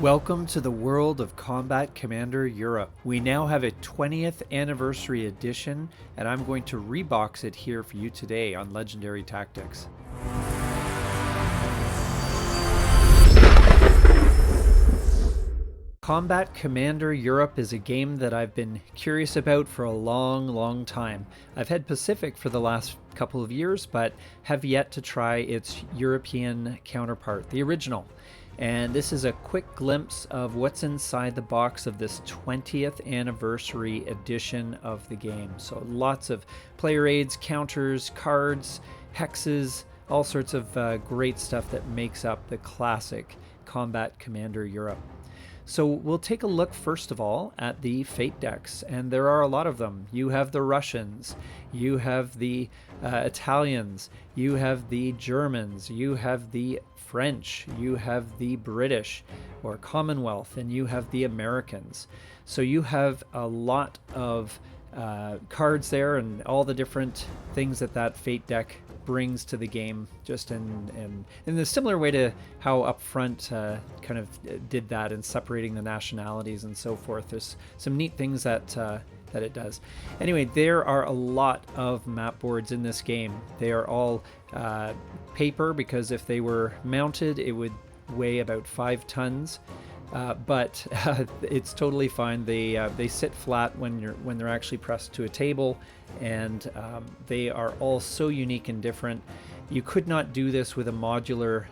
Welcome to the world of Combat Commander Europe. We now have a 20th anniversary edition, and I'm going to rebox it here for you today on Legendary Tactics. Combat Commander Europe is a game that I've been curious about for a long time. I've had Pacific for the last couple of years, but have yet to try its European counterpart, the original. And this is a quick glimpse of what's inside the box of this 20th anniversary edition of the game. So lots of player aids, counters, cards, hexes, all sorts of great stuff that makes up the classic Combat Commander Europe. So we'll take a look first of all at the fate decks, and there are a lot of them. You have the Russians, you have the Italians, you have the Germans, you have the French, you have the British or Commonwealth, and you have the Americans. So you have a lot of cards there and all the different things that fate deck brings to the game, just in a similar way to how Upfront kind of did that in separating the nationalities and so forth. There's some neat things that it does. Anyway, there are a lot of map boards in this game. They are all paper, because if they were mounted it would weigh about 5 tons. But it's totally fine. They sit flat when they're actually pressed to a table, and they are all so unique and different. You could not do this with a modular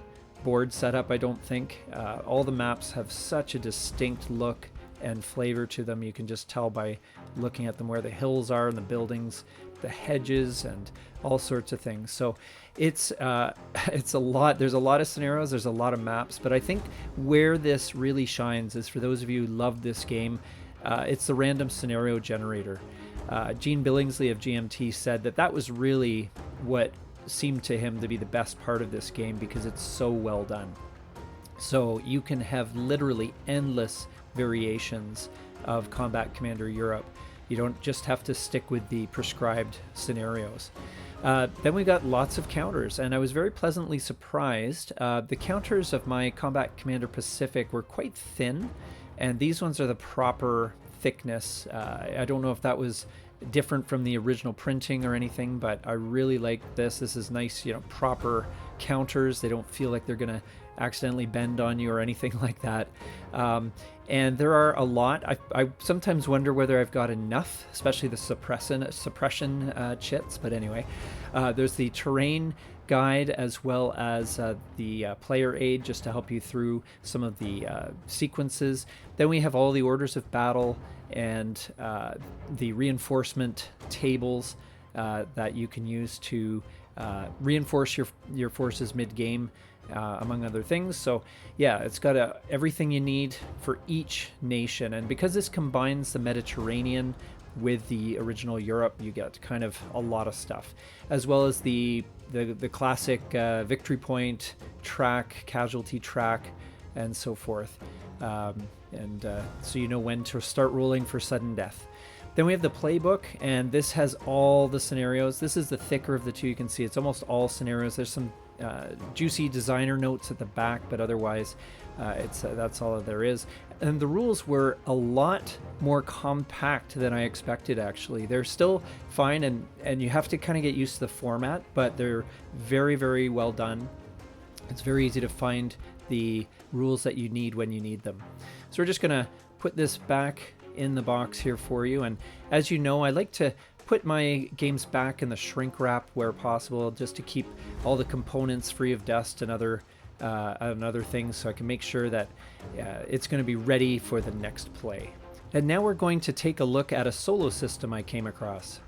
board setup, I don't think. All the maps have such a distinct look and flavor to them. You can just tell by looking at them where the hills are and the buildings, the hedges, and all sorts of things. So it's a lot. There's a lot of scenarios, there's a lot of maps, but I think where this really shines is for those of you who love this game, it's the random scenario generator. Gene Billingsley of GMT said that was really what seemed to him to be the best part of this game, because it's so well done. So you can have literally endless variations of Combat Commander Europe. You don't just have to stick with the prescribed scenarios. Then we got lots of counters, and I was very pleasantly surprised. The counters of my Combat Commander Pacific were quite thin, and these ones are the proper thickness. I don't know if that was different from the original printing or anything, but I really like this. This is nice, proper counters. They don't feel like they're gonna accidentally bend on you or anything like that. And there are a lot. I sometimes wonder whether I've got enough, especially the suppression chits. But anyway, there's the terrain guide, as well as the player aid, just to help you through some of the sequences. Then we have all the orders of battle and the reinforcement tables that you can use to reinforce your forces mid-game, among other things. So yeah, it's got everything you need for each nation, and because this combines the Mediterranean with the original Europe, you get kind of a lot of stuff, as well as the classic victory point track, casualty track, and so forth. So you know when to start rolling for sudden death. Then we have the playbook, and this has all the scenarios. This is the thicker of the two. You can see it's almost all scenarios. There's some juicy designer notes at the back, but otherwise that's all there is. And the rules were a lot more compact than I expected, actually. They're still fine, and you have to kind of get used to the format, but they're very well done. It's very easy to find the rules that you need when you need them. So we're just gonna put this back in the box here for you, and as you know, I like to put my games back in the shrink wrap where possible, just to keep all the components free of dust and other things, so I can make sure that it's going to be ready for the next play. And now we're going to take a look at a solo system I came across.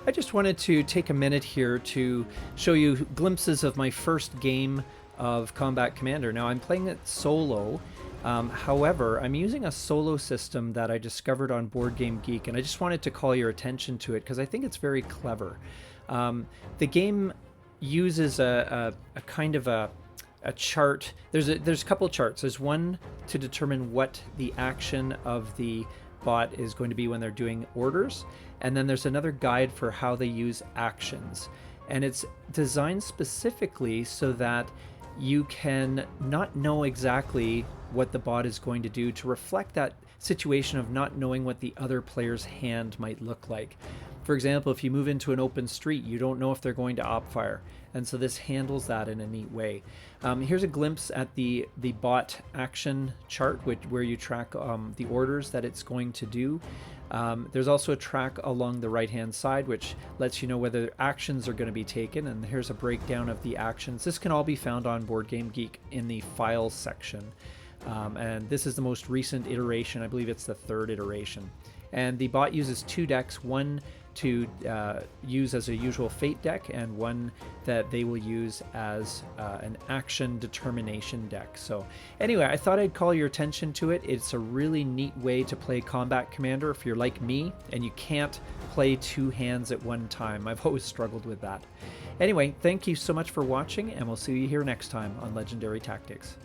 I just wanted to take a minute here to show you glimpses of my first game of Combat Commander. Now I'm playing it solo. However, I'm using a solo system that I discovered on Board Game Geek, and I just wanted to call your attention to it because I think it's very clever. The game uses a kind of a chart. There's a couple charts. There's one to determine what the action of the bot is going to be when they're doing orders, and then there's another guide for how they use actions. And it's designed specifically so that you can not know exactly what the bot is going to do, to reflect that situation of not knowing what the other player's hand might look like. For example, if you move into an open street, you don't know if they're going to op fire. And so this handles that in a neat way. Here's a glimpse at the bot action chart, where you track the orders that it's going to do. There's also a track along the right hand side which lets you know whether actions are going to be taken, and here's a breakdown of the actions. This can all be found on Board Game Geek in the files section. And this is the most recent iteration. I believe it's the 3rd iteration. And the bot uses 2 decks, one to use as a usual fate deck, and one that they will use as an action determination deck. So anyway, I thought I'd call your attention to it. It's a really neat way to play Combat Commander if you're like me and you can't play 2 hands at one time. I've always struggled with that. Anyway, thank you so much for watching, and we'll see you here next time on Legendary Tactics.